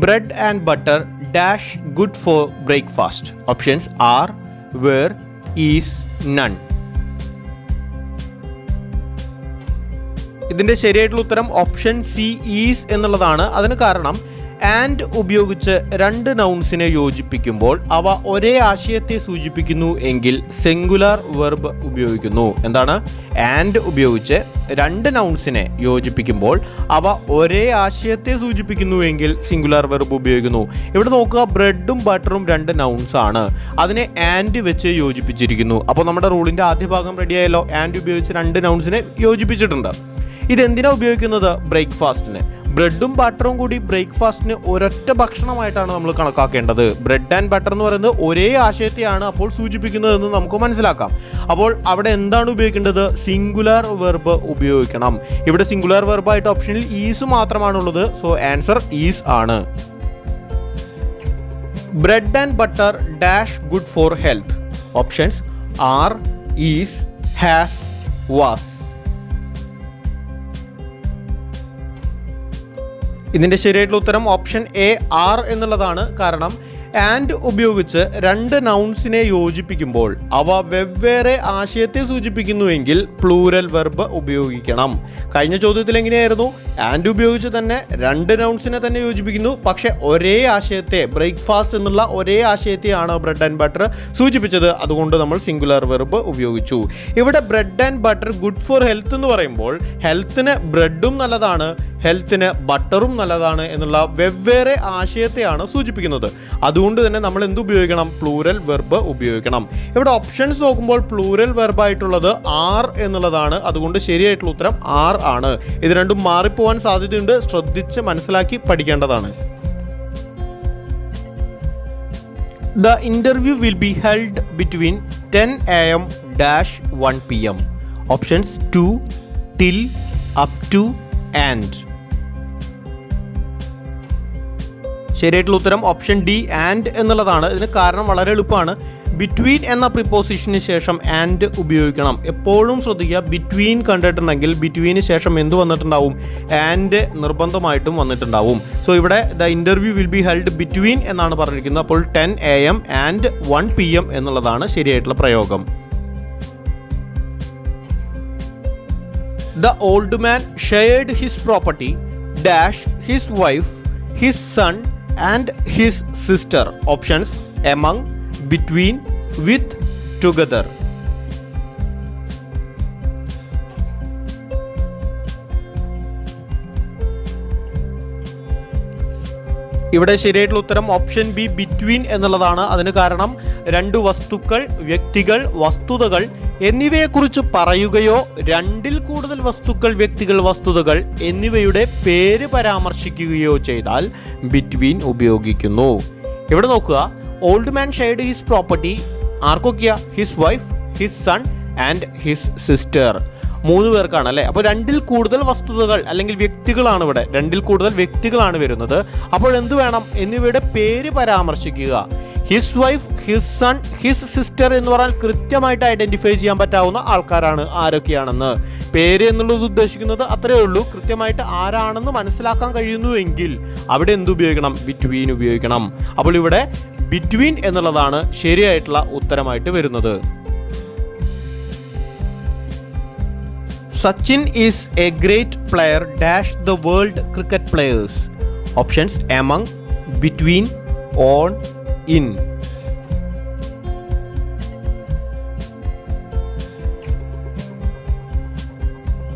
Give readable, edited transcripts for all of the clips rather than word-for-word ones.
Bread and butter dash good for breakfast. Options are, were, is, none. ഇതിൻ്റെ ശരിയായിട്ടുള്ള ഉത്തരം option C, is എന്നുള്ളതാണ്. അതിന് കാരണം ആൻഡ് ഉപയോഗിച്ച് രണ്ട് നൗൺസിനെ യോജിപ്പിക്കുമ്പോൾ അവ ഒരേ ആശയത്തെ സൂചിപ്പിക്കുന്നു എങ്കിൽ സിംഗുലാർ വെർബ് ഉപയോഗിക്കുന്നു. എന്താണ്? ആൻഡ് ഉപയോഗിച്ച് രണ്ട് നൗൺസിനെ യോജിപ്പിക്കുമ്പോൾ അവ ഒരേ ആശയത്തെ സൂചിപ്പിക്കുന്നു എങ്കിൽ സിംഗുലാർ വെർബ് ഉപയോഗിക്കുന്നു. ഇവിടെ നോക്കുക, ബ്രെഡും ബട്ടറും രണ്ട് നൗൺസ് ആണ്, അതിനെ ആൻഡ് വെച്ച് യോജിപ്പിച്ചിരിക്കുന്നു. അപ്പോൾ നമ്മുടെ റൂളിൻ്റെ ആദ്യ ഭാഗം റെഡിയായല്ലോ. ആൻഡ് ഉപയോഗിച്ച് രണ്ട് നൗൺസിനെ യോജിപ്പിച്ചിട്ടുണ്ട്. ഇതെന്തിനാണ് ഉപയോഗിക്കുന്നത്? ബ്രേക്ക്ഫാസ്റ്റിന്. ബ്രെഡും ബട്ടറും കൂടി ബ്രേക്ക്ഫാസ്റ്റിന് ഒരൊറ്റ ഭക്ഷണമായിട്ടാണ് നമ്മൾ കണക്കാക്കേണ്ടത്. ബ്രെഡ് ആൻഡ് ബട്ടർ എന്ന് പറയുന്നത് ഒരേ ആശയത്തെയാണ് അപ്പോൾ സൂചിപ്പിക്കുന്നതെന്ന് നമുക്ക് മനസ്സിലാക്കാം. അപ്പോൾ അവിടെ എന്താണ് ഉപയോഗിക്കേണ്ടത്? സിംഗുലാർ വെർബ് ഉപയോഗിക്കണം. ഇവിടെ സിംഗുലാർ വെർബായിട്ട് ഓപ്ഷനിൽ ഈസ് മാത്രമാണുള്ളത്. സോ ആൻസർ ഈസ് ആണ്. Bread and butter dash good for health. Options are, is, has, was. ഇതിൻ്റെ ശരിയായിട്ടുള്ള ഉത്തരം ഓപ്ഷൻ എ, ആർ എന്നുള്ളതാണ്. കാരണം ആൻഡ് ഉപയോഗിച്ച് രണ്ട് നൗൺസിനെ യോജിപ്പിക്കുമ്പോൾ അവ വെവ്വേറെ ആശയത്തെ സൂചിപ്പിക്കുന്നുവെങ്കിൽ പ്ലൂരൽ വെർബ് ഉപയോഗിക്കണം. കഴിഞ്ഞ ചോദ്യത്തിൽ എങ്ങനെയായിരുന്നു? ആൻഡ് ഉപയോഗിച്ച് തന്നെ രണ്ട് നൗൺസിനെ തന്നെ യോജിപ്പിക്കുന്നു, പക്ഷെ ഒരേ ആശയത്തെ, ബ്രേക്ക്ഫാസ്റ്റ് എന്നുള്ള ഒരേ ആശയത്തെയാണ് ബ്രെഡ് ആൻഡ് ബട്ടർ സൂചിപ്പിച്ചത്. അതുകൊണ്ട് നമ്മൾ സിംഗുലാർ വെർബ് ഉപയോഗിച്ചു. ഇവിടെ bread and butter good for health എന്ന് പറയുമ്പോൾ ഹെൽത്തിന് ബ്രെഡും നല്ലതാണ്, ഹെൽത്തിന് ബട്ടറും നല്ലതാണ് എന്നുള്ള വെവ്വേറെ ആശയത്തെയാണ് സൂചിപ്പിക്കുന്നത്. അതുകൊണ്ട് തന്നെ നമ്മൾ എന്ത് ഉപയോഗിക്കണം? പ്ലൂരൽ വെർബ് ഉപയോഗിക്കണം. ഇവിടെ ഓപ്ഷൻസ് നോക്കുമ്പോൾ പ്ലൂരൽ വെർബായിട്ടുള്ളത് ആർ എന്നുള്ളതാണ്. അതുകൊണ്ട് ശരിയായിട്ടുള്ള ഉത്തരം ആർ ആണ്. ഇത് രണ്ടും മാറിപ്പോവാൻ സാധ്യതയുണ്ട്. ശ്രദ്ധിച്ച് മനസ്സിലാക്കി പഠിക്കേണ്ടതാണ്. The interview will be held between 10 AM dash 1 PM. Options 2, till, up to, and. ശരിയായിട്ടുള്ള ഉത്തരം ഓപ്ഷൻ ഡി, ആൻഡ് എന്നുള്ളതാണ്. ഇതിന് കാരണം വളരെ എളുപ്പമാണ്. ബിറ്റ്വീൻ എന്ന പ്രിപ്പോസിഷന് ശേഷം ആൻഡ് ഉപയോഗിക്കണം. എപ്പോഴും ശ്രദ്ധിക്കുക, ബിറ്റ്വീൻ കണ്ടിട്ടുണ്ടെങ്കിൽ ബിറ്റ്വീന് ശേഷം എന്ത് വന്നിട്ടുണ്ടാവും? ആൻഡ് നിർബന്ധമായിട്ടും വന്നിട്ടുണ്ടാവും. സോ ഇവിടെ the interview will be held between എന്നാണ് പറഞ്ഞിരിക്കുന്നത്. അപ്പോൾ 10 AM ആൻഡ് 1 PM എന്നുള്ളതാണ് ശരിയായിട്ടുള്ള പ്രയോഗം. The old man shared his property dash his wife, his son and his sister. Options among, between, with, together. ഇവിടെ ശരിയായിട്ടുള്ള ഉത്തരം ഓപ്ഷൻ ബി, ബിറ്റ്വീൻ എന്നുള്ളതാണ്. അതിന് കാരണം രണ്ട് വസ്തുക്കൾ, വ്യക്തികൾ, വസ്തുതകൾ എന്നിവയെക്കുറിച്ച് പറയുകയോ രണ്ടിൽ കൂടുതൽ വസ്തുക്കൾ, വ്യക്തികൾ, വസ്തുതകൾ എന്നിവയുടെ പേര് പരാമർശിക്കുകയോ ചെയ്താൽ ബിറ്റ്വീൻ ഉപയോഗിക്കുന്നു. ഇവിടെ നോക്കുക, old man shared his property ആർക്കൊക്കെയാ? His wife, his son and his sister. 3 പേർക്കാണ് അല്ലേ? അപ്പോൾ രണ്ടിൽ കൂടുതൽ വസ്തുതകൾ അല്ലെങ്കിൽ വ്യക്തികളാണ് ഇവിടെ, രണ്ടിൽ കൂടുതൽ വ്യക്തികളാണ് വരുന്നത്. അപ്പോൾ എന്ത് വേണം? എന്നിവയുടെ പേര് പരാമർശിക്കുക. His wife, his son, his sister എന്ന് പറഞ്ഞാൽ കൃത്യമായിട്ട് ഐഡന്റിഫൈ ചെയ്യാൻ പറ്റാവുന്ന ആൾക്കാരാണ് ആരൊക്കെയാണെന്ന്. പേര് എന്നുള്ളത് ഉദ്ദേശിക്കുന്നത് അത്രയേ ഉള്ളൂ. കൃത്യമായിട്ട് ആരാണെന്ന് മനസ്സിലാക്കാൻ കഴിയുന്നുവെങ്കിൽ അവിടെ എന്ത് ഉപയോഗിക്കണം? ബിറ്റ്വീൻ ഉപയോഗിക്കണം. അപ്പോൾ ഇവിടെ ബിറ്റ്വീൻ എന്നുള്ളതാണ് ശരിയായിട്ടുള്ള ഉത്തരമായിട്ട് വരുന്നത്. Sachin is a great player dash the world cricket players. Options among, between, on, in.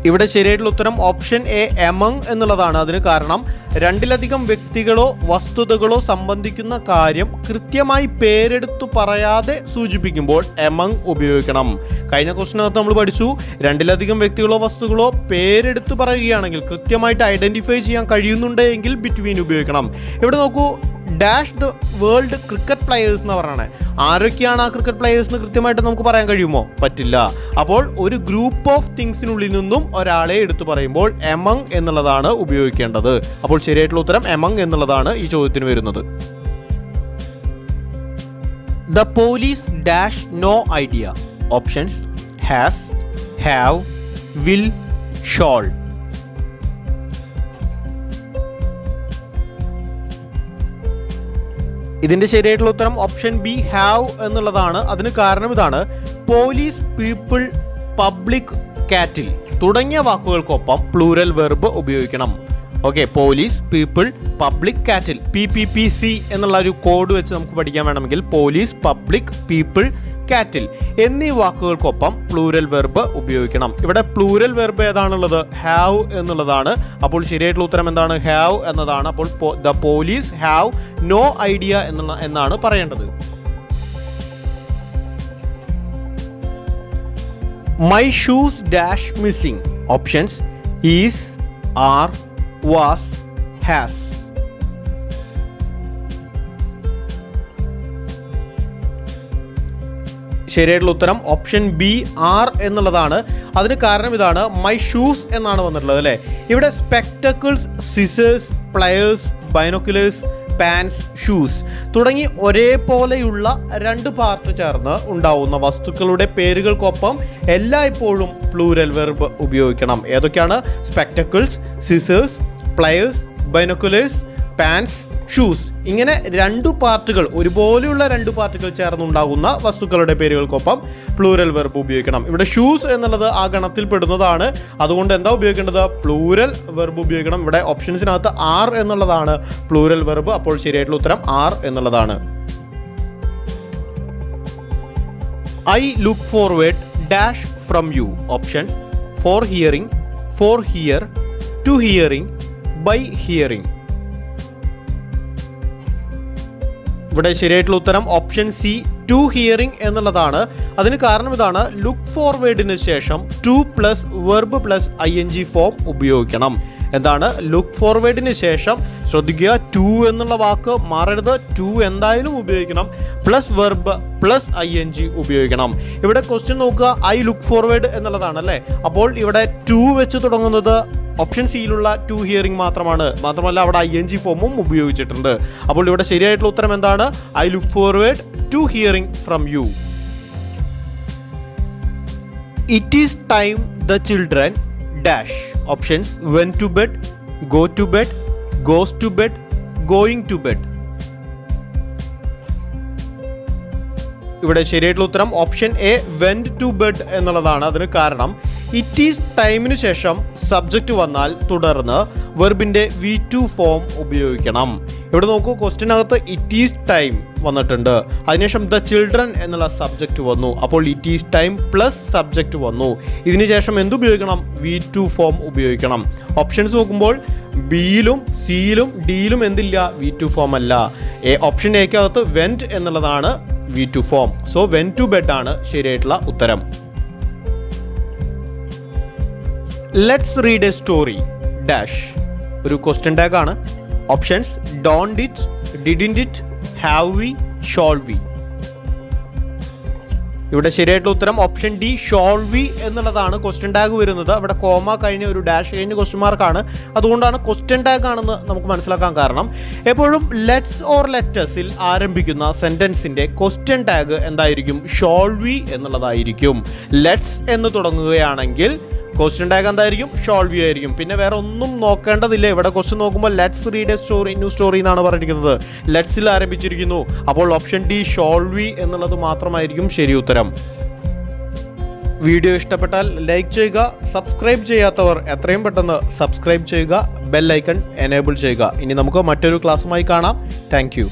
ഇവിടെ ശരിയായിട്ടുള്ള ഉത്തരം ഓപ്ഷൻ എ, എമംഗ് എന്നുള്ളതാണ്. അതിന് കാരണം രണ്ടിലധികം വ്യക്തികളോ വസ്തുതകളോ സംബന്ധിക്കുന്ന കാര്യം കൃത്യമായി പേരെടുത്തു പറയാതെ സൂചിപ്പിക്കുമ്പോൾ എമംഗ് ഉപയോഗിക്കണം. കഴിഞ്ഞ ക്വസ്റ്റിനകത്ത് നമ്മൾ പഠിച്ചു, രണ്ടിലധികം വ്യക്തികളോ വസ്തുക്കളോ പേരെടുത്തു പറയുകയാണെങ്കിൽ കൃത്യമായിട്ട് ഐഡന്റിഫൈ ചെയ്യാൻ കഴിയുന്നുണ്ടെങ്കിൽ ബിറ്റ്വീൻ ഉപയോഗിക്കണം. ഇവിടെ നോക്കൂ, dash the world cricket players എന്ന് പറഞ്ഞാണ്. ആരൊക്കെയാണ് ആ ക്രിക്കറ്റ് പ്ലെയേഴ്സ് എന്ന് കൃത്യമായിട്ട് നമുക്ക് പറയാൻ കഴിയുമോ? പറ്റില്ല. അപ്പോൾ ഒരു ഗ്രൂപ്പ് ഓഫ് തിങ്സിനുള്ളിൽ നിന്നും ഒരാളെ എടുത്തു പറയുമ്പോൾ എമംഗ് എന്നുള്ളതാണ് ഉപയോഗിക്കേണ്ടത്. അപ്പോൾ ശരിയായിട്ടുള്ള ഉത്തരം എമംഗ് എന്നുള്ളതാണ് ഈ ചോദ്യത്തിന് വരുന്നത്. The police dash no idea. Options has, have, will, shall. ഇതിന്റെ ശരിയായിട്ടുള്ള ഉത്തരം ഓപ്ഷൻ ബി ഹാവ് എന്നുള്ളതാണ്. അതിന് കാരണം ഇതാണ്: പോലീസ്, പീപ്പിൾ, പബ്ലിക്, കാറ്റിൽ തുടങ്ങിയ വാക്കുകൾക്കൊപ്പം പ്ലൂരൽ വെർബ് ഉപയോഗിക്കണം. ഓക്കെ, പോലീസ്, പീപ്പിൾ, പബ്ലിക്, കാറ്റിൽ, PPPC എന്നുള്ള ഒരു കോഡ് വെച്ച് നമുക്ക് പഠിക്കാൻ വേണമെങ്കിൽ പോലീസ്, പബ്ലിക്, പീപ്പിൾ, കാറ്റിൽ എന്നീ വാക്കുകൾക്കൊപ്പം പ്ലൂരൽ വെർബ് ഉപയോഗിക്കണം. ഇവിടെ പ്ലൂരൽ വെർബ് ഏതാണുള്ളത്? ഹാവ് എന്നുള്ളതാണ്. അപ്പോൾ ശരിയായിട്ടുള്ള ഉത്തരം എന്താണ്? ഹാവ് എന്നതാണ്. അപ്പോൾ the police have no idea എന്നാണ് പറയേണ്ടത്. My shoes dash missing. Options is, are, was, has. ശരിയായിട്ടുള്ള ഉത്തരം ഓപ്ഷൻ ബി ആർ എന്നുള്ളതാണ്. അതിന് കാരണം ഇതാണ്: മൈ ഷൂസ് എന്നാണ് വന്നിട്ടുള്ളത് അല്ലേ. ഇവിടെ spectacles, scissors, pliers, binoculars, pants, shoes തുടങ്ങി ഒരേപോലെയുള്ള രണ്ട് പാർട്ട് ചേർന്ന് ഉണ്ടാവുന്ന വസ്തുക്കളുടെ പേരുകൾക്കൊപ്പം എല്ലായ്പ്പോഴും പ്ലൂരൽ വെർബ് ഉപയോഗിക്കണം. ഏതൊക്കെയാണ്? Spectacles, scissors, pliers, binoculars, pants, shoes. ഇങ്ങനെ രണ്ടു പാർട്ടുകൾ, ഒരുപോലെയുള്ള രണ്ട് പാർട്ടുകൾ ചേർന്നുണ്ടാകുന്ന വസ്തുക്കളുടെ പേരുകൾക്കൊപ്പം പ്ലൂരൽ വെർബ് ഉപയോഗിക്കണം. ഇവിടെ ഷൂസ് എന്നുള്ളത് ആ ഗണത്തിൽ പെടുന്നതാണ്. അതുകൊണ്ട് എന്താ ഉപയോഗിക്കേണ്ടത്? പ്ലൂരൽ വെർബ് ഉപയോഗിക്കണം. ഇവിടെ ഓപ്ഷൻസിനകത്ത് ആർ എന്നുള്ളതാണ് പ്ലൂരൽ വെർബ്. അപ്പോൾ ശരിയായിട്ടുള്ള ഉത്തരം ആർ എന്നുള്ളതാണ്. I look forward dash from you. Option for hearing, for hear, to hearing, by hearing. ഇവിടെ ശരിയായിട്ടുള്ള ഉത്തരം ഓപ്ഷൻ സി ടു ഹിയറിംഗ് എന്നുള്ളതാണ്. അതിന് കാരണം ഇതാണ്: ലുക്ക് ഫോർവേഡിന് ശേഷം two plus verb plus ING form ഉപയോഗിക്കണം. എന്താണ്? ലുക്ക് ഫോർവേഡിന് ശേഷം ശ്രദ്ധിക്കുക, ടു എന്നുള്ള വാക്ക് മാറരുത്. ടു എന്തായാലും ഉപയോഗിക്കണം. പ്ലസ് വെർബ് പ്ലസ് ING ഉപയോഗിക്കണം. ഇവിടെ ക്വസ്റ്റ്യൻ നോക്കുക, ഐ ലുക്ക് ഫോർവേഡ് എന്നുള്ളതാണ് അല്ലേ. അപ്പോൾ ഇവിടെ ടു വെച്ച് തുടങ്ങുന്നത് ഓപ്ഷൻ സിയിലുള്ള ടു ഹിയറിംഗ് മാത്രമല്ല അവിടെ ING ഫോമും ഉപയോഗിച്ചിട്ടുണ്ട്. അപ്പോൾ ഇവിടെ ശരിയായിട്ടുള്ള ഉത്തരം എന്താണ്? I look forward to hearing from you. It is time the children dash. Options went to bed, go to bed, goes to bed, going to bed. ഇവിടെ ശരിയായിട്ടുള്ള ഉത്തരം option a went to bed എന്നുള്ളതാണ്. അതിന് കാരണം it is ടൈമിന് ശേഷം subject വന്നാൽ തുടർന്ന് വെർബിന്റെ V2 ഫോം ഉപയോഗിക്കണം. ഇവിടെ നോക്കൂ, ക്വസ്റ്റ്യനകത്ത് ഇറ്റ് ഈസ് ടൈം വന്നിട്ടുണ്ട്, അതിനുശേഷം ദ ചിൽഡ്രൻ എന്നുള്ള സബ്ജക്റ്റ് വന്നു. അപ്പോൾ it is time plus subject വന്നു. ഇതിനുശേഷം എന്തുപയോഗിക്കണം? V2 ഫോം ഉപയോഗിക്കണം. ഓപ്ഷൻസ് നോക്കുമ്പോൾ ബിയിലും സിയിലും ഡിയിലും എന്തില്ല? V2 ഫോം അല്ല. ഓപ്ഷൻ എക്കകത്ത് വെന്റ് എന്നുള്ളതാണ് V2 form. So went to bed ആണ് ശരിയായിട്ടുള്ള ഉത്തരം. Let's read a story dash. ഒരു ക്വസ്റ്റ്യൻ ടാഗ് ആണ്. Options don't it, didn't it, have we, shall we. ഇവിടെ ശരിയായിട്ടുള്ള ഉത്തരം ഓപ്ഷൻ ഡി ഷോൾ വി എന്നുള്ളതാണ്. ക്വസ്റ്റ്യൻ ടാഗ് വരുന്നത് അവിടെ കോമ കഴിഞ്ഞ ഒരു ഡാഷ് കഴിഞ്ഞ ക്വസ്റ്റ്യൻ മാർക്കാണ്. അതുകൊണ്ടാണ് ക്വസ്റ്റ്യൻ ടാഗ് ആണെന്ന് നമുക്ക് മനസ്സിലാക്കാൻ കാരണം. എപ്പോഴും ലെറ്റ്സ് ഓർ ലെറ്റസിൽ ആരംഭിക്കുന്ന സെന്റൻസിന്റെ ക്വസ്റ്റ്യൻ ടാഗ് എന്തായിരിക്കും? ഷോൾ വി എന്നുള്ളതായിരിക്കും. ലെറ്റ്സ് എന്ന് തുടങ്ങുകയാണെങ്കിൽ ക്വസ്റ്റ്യൻ ടാഗ് എന്തായിരിക്കും? ഷോൾ വി ആയിരിക്കും. പിന്നെ വേറെ ഒന്നും നോക്കേണ്ടതില്ല. ഇവിടെ ക്വസ്റ്റ്യൻ നോക്കുമ്പോൾ let's read a story, new story എന്നാണ് പറഞ്ഞിരിക്കുന്നത്. ലെറ്റ്സിൽ ആരംഭിച്ചിരിക്കുന്നു. അപ്പോൾ ഓപ്ഷൻ ഡി ഷോൾ വി എന്നുള്ളത് മാത്രമായിരിക്കും ശരി ഉത്തരം. വീഡിയോ ഇഷ്ടപ്പെട്ടാൽ ലൈക്ക് ചെയ്യുക. സബ്സ്ക്രൈബ് ചെയ്യാത്തവർ എത്രയും പെട്ടെന്ന് സബ്സ്ക്രൈബ് ചെയ്യുക. ബെൽ ഐക്കൺ എനേബിൾ ചെയ്യുക. ഇനി നമുക്ക് മറ്റൊരു ക്ലാസ്സുമായി കാണാം. Thank you.